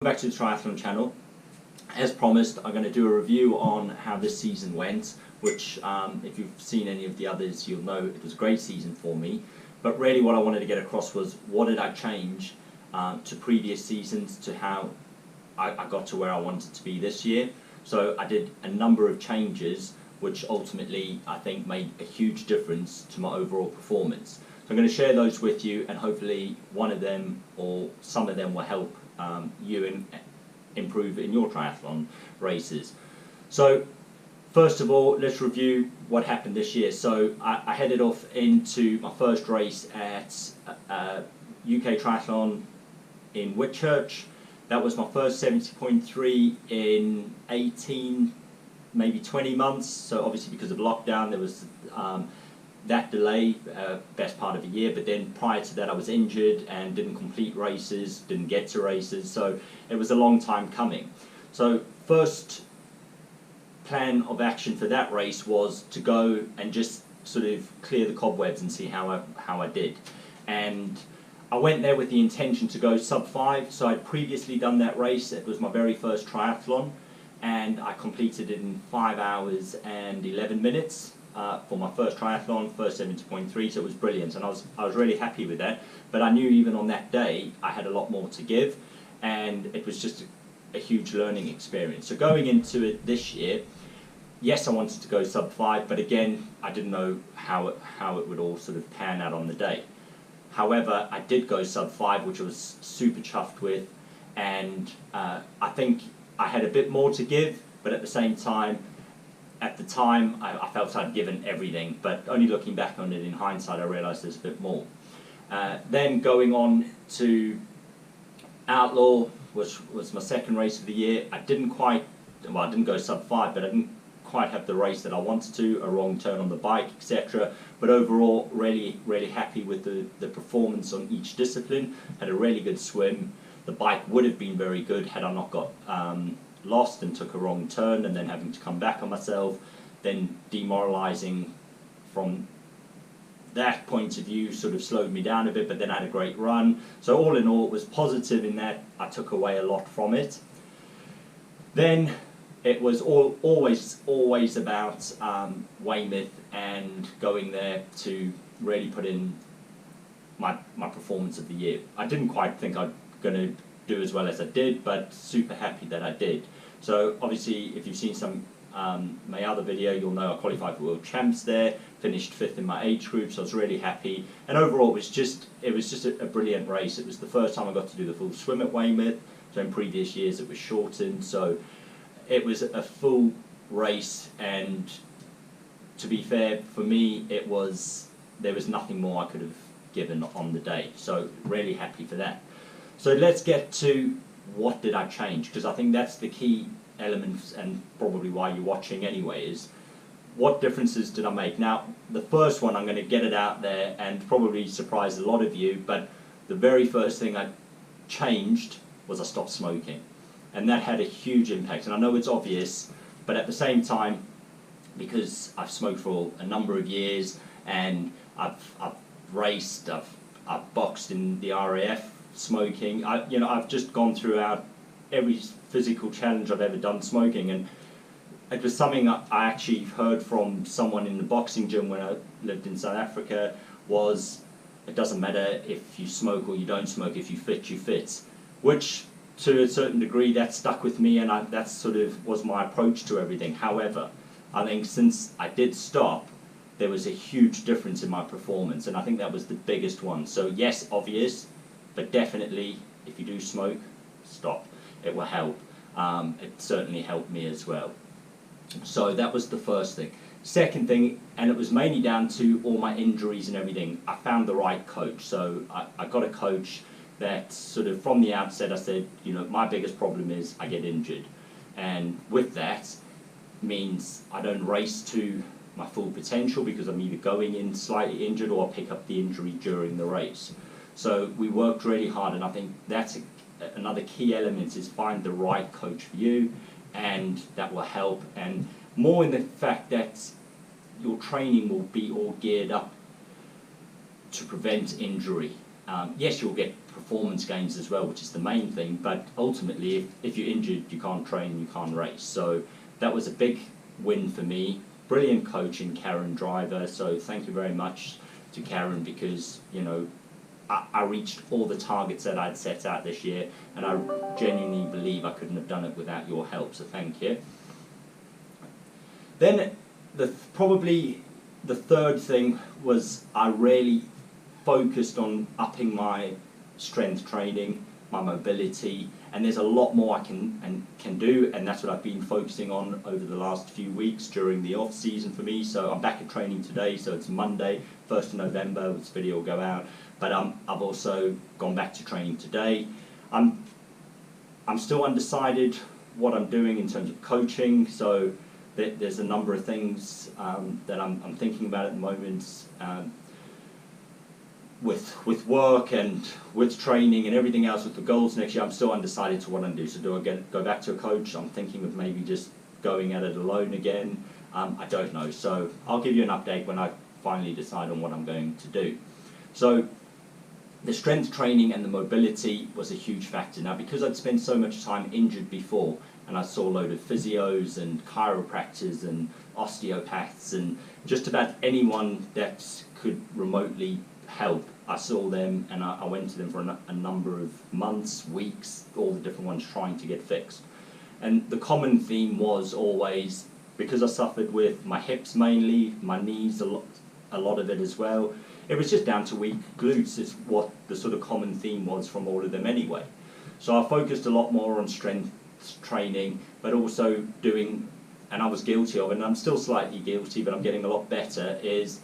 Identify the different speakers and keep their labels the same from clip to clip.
Speaker 1: Back to the triathlon channel. As promised, I'm going to do a review on how this season went, which if you've seen any of the others, you'll know it was a great season for me. But really what I wanted to get across was what did I change to previous seasons to how I got to where I wanted to be this year. So I did a number of changes which ultimately I think made a huge difference to my overall performance. So I'm going to share those with you, and hopefully one of them or some of them will help you improve in your triathlon races. So first of all, let's review what happened this year. So I headed off into my first race at UK Triathlon in Whitchurch. That was my first 70.3 in 18, maybe 20 months. So obviously because of lockdown there was that delay, best part of a year, but then prior to that I was injured and didn't complete races, didn't get to races, so it was a long time coming. So first plan of action for that race was to go and just sort of clear the cobwebs and see how I did. And I went there with the intention to go sub 5, so I'd previously done that race. It was my very first triathlon and I completed it in 5 hours and 11 minutes. For my first triathlon, first 70.3, so it was brilliant, and I was really happy with that. But I knew even on that day I had a lot more to give, and it was just a huge learning experience. So going into it this year, yes, I wanted to go sub 5, but again I didn't know how it would all sort of pan out on the day. However, I did go sub 5, which I was super chuffed with, and I think I had a bit more to give, but at the same time, at the time, I felt I'd given everything, but only looking back on it in hindsight, I realised there's a bit more. Then going on to Outlaw, which was my second race of the year. I didn't go sub 5, but I didn't quite have the race that I wanted to, a wrong turn on the bike, etc. But overall, really happy with the performance on each discipline. Had a really good swim. The bike would have been very good had I not got lost and took a wrong turn, and then having to come back on myself, then demoralising from that point of view sort of slowed me down a bit, but then I had a great run. So all in all, it was positive in that I took away a lot from it. Then it was always about Weymouth and going there to really put in my performance of the year. I didn't quite think I'd going to do as well as I did, but super happy that I did. So obviously if you've seen some my other video, you'll know I qualified for World Champs there, finished 5th in my age group, so I was really happy. And overall it was just a brilliant race. It was the first time I got to do the full swim at Weymouth, so in previous years it was shortened, so it was a full race, and to be fair, for me there was nothing more I could have given on the day, so really happy for that. So let's get to what did I change, because I think that's the key element, and probably why you're watching anyway, is what differences did I make. Now the first one, I'm going to get it out there and probably surprise a lot of you, but the very first thing I changed was I stopped smoking, and that had a huge impact. And I know it's obvious, but at the same time, because I've smoked for a number of years and I've raced, I've boxed in the RAF smoking, I've just gone throughout every physical challenge I've ever done smoking, and it was something I actually heard from someone in the boxing gym when I lived in South Africa, was it doesn't matter if you smoke or you don't smoke, if you fit, you fit, which to a certain degree that stuck with me, and that sort of was my approach to everything. However, I think since I did stop, there was a huge difference in my performance, and I think that was the biggest one. So yes, obvious, but definitely if you do smoke, stop. It will help. It certainly helped me as well. So that was the first thing. Second thing, and it was mainly down to all my injuries and everything, I found the right coach. So I got a coach that sort of from the outset I said, my biggest problem is I get injured, and with that means I don't race to my full potential, because I'm either going in slightly injured or I pick up the injury during the race. So we worked really hard, and I think that's another key element, is find the right coach for you, and that will help. And more in the fact that your training will be all geared up to prevent injury. Yes, you'll get performance gains as well, which is the main thing, but ultimately if you're injured, you can't train, you can't race. So that was a big win for me. Brilliant coaching, Karen Driver, so thank you very much to Karen, because I reached all the targets that I'd set out this year, and I genuinely believe I couldn't have done it without your help, so thank you. Then probably the third thing was I really focused on upping my strength training, my mobility, and there's a lot more I can do, and that's what I've been focusing on over the last few weeks during the off season for me. So I'm back at training today, so it's Monday, 1st of November, this video will go out, but I've also gone back to training today. I'm still undecided what I'm doing in terms of coaching, so there's a number of things that I'm thinking about at the moment. With work and with training and everything else, with the goals next year, I'm still undecided to what I'm doing. So do I go back to a coach? I'm thinking of maybe just going at it alone again. I don't know. So I'll give you an update when I finally decide on what I'm going to do. So the strength training and the mobility was a huge factor. Now, because I'd spent so much time injured before, and I saw a load of physios and chiropractors and osteopaths and just about anyone that could remotely help, I saw them, and I went to them for a number of months, weeks, all the different ones trying to get fixed. And the common theme was always, because I suffered with my hips mainly, my knees a lot of it as well, it was just down to weak glutes is what the sort of common theme was from all of them anyway. So I focused a lot more on strength training, but also doing, and I was guilty of it, and I'm still slightly guilty, but I'm getting a lot better, is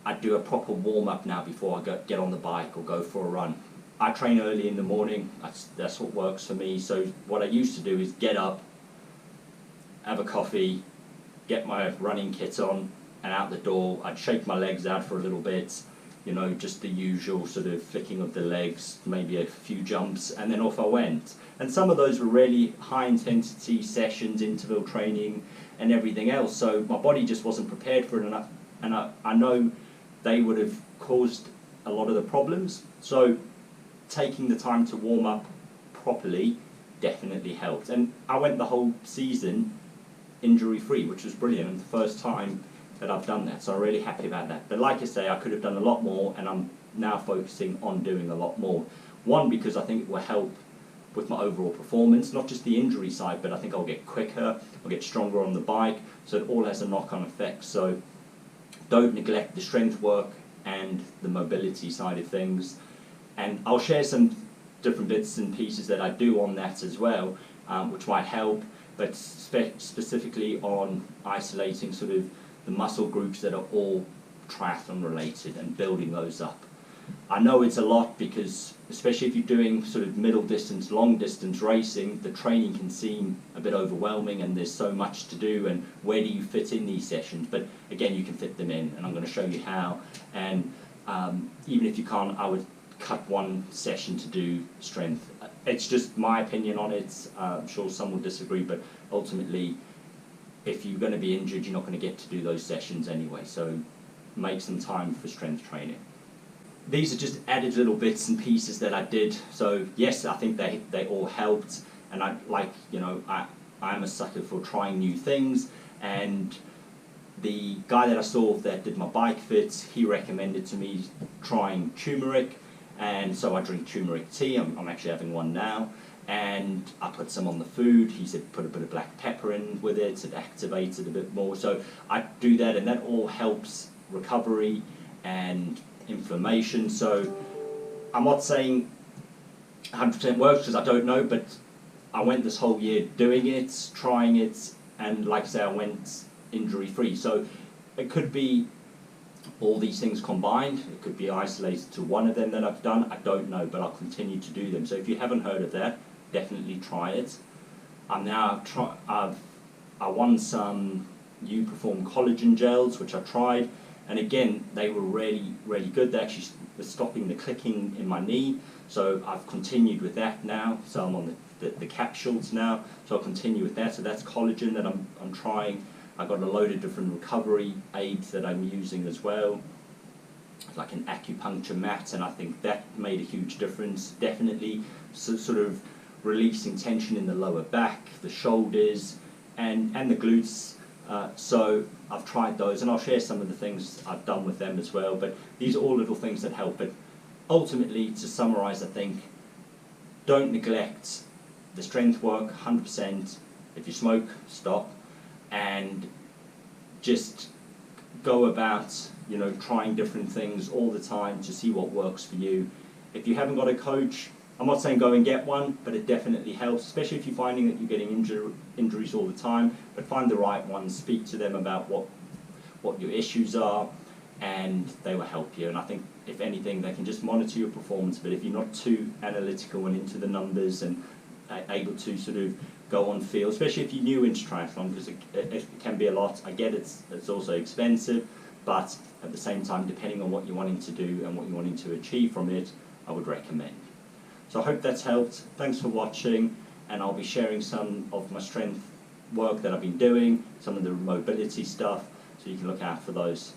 Speaker 1: I do a proper warm-up now before I get on the bike or go for a run. I train early in the morning, that's what works for me. So what I used to do is get up, have a coffee, get my running kit on, and out the door. I'd shake my legs out for a little bit, just the usual sort of flicking of the legs, maybe a few jumps, and then off I went. And some of those were really high-intensity sessions, interval training, and everything else. So my body just wasn't prepared for it enough, and I know they would have caused a lot of the problems. So taking the time to warm up properly definitely helped. And I went the whole season injury-free, which was brilliant, and the first time that I've done that, so I'm really happy about that. But like I say, I could have done a lot more, and I'm now focusing on doing a lot more. One, because I think it will help with my overall performance, not just the injury side, but I think I'll get quicker, I'll get stronger on the bike, so it all has a knock-on effect. So don't neglect the strength work and the mobility side of things. And I'll share some different bits and pieces that I do on that as well, which might help, but specifically on isolating sort of the muscle groups that are all triathlon related and building those up. I know it's a lot because, especially if you're doing sort of middle distance, long distance racing, the training can seem a bit overwhelming and there's so much to do, and where do you fit in these sessions? But again, you can fit them in, and I'm going to show you how. And even if you can't, I would cut one session to do strength. It's just my opinion on it. I'm sure some will disagree, but ultimately, if you're going to be injured, you're not going to get to do those sessions anyway. So make some time for strength training. These are just added little bits and pieces that I did. So yes, I think they all helped, and I'm a sucker for trying new things. And the guy that I saw that did my bike fits, he recommended to me trying turmeric, and so I drink turmeric tea. I'm actually having one now, and I put some on the food. He said put a bit of black pepper in with it, it activates it a bit more. So I do that, and that all helps recovery and inflammation. So I'm not saying 100% works because I don't know, but I went this whole year doing it, trying it, and like I say, I went injury free. So it could be all these things combined, it could be isolated to one of them that I've done, I don't know, but I'll continue to do them. So if you haven't heard of that, definitely try it. I won some Perform Collagen Gels, which I tried, and again, they were really, really good. They actually were stopping the clicking in my knee, so I've continued with that now. So I'm on the capsules now, so I'll continue with that. So that's collagen that I'm trying. I've got a load of different recovery aids that I'm using as well. like an acupuncture mat, and I think that made a huge difference. Definitely sort of releasing tension in the lower back, the shoulders, and the glutes. So I've tried those, and I'll share some of the things I've done with them as well. But these are all little things that help. But ultimately, to summarize, I think, don't neglect the strength work 100%. If you smoke, stop, and just go about, you know, trying different things all the time to see what works for you. If you haven't got a coach, I'm not saying go and get one, but it definitely helps, especially if you're finding that you're getting injuries all the time. But find the right ones, speak to them about what your issues are, and they will help you. And I think, if anything, they can just monitor your performance. But if you're not too analytical and into the numbers and able to sort of go on feel, especially if you're new into triathlon, because it can be a lot. I get it's also expensive, but at the same time, depending on what you're wanting to do and what you're wanting to achieve from it, I would recommend. So I hope that's helped. Thanks for watching, and I'll be sharing some of my strength work that I've been doing, some of the mobility stuff, so you can look out for those.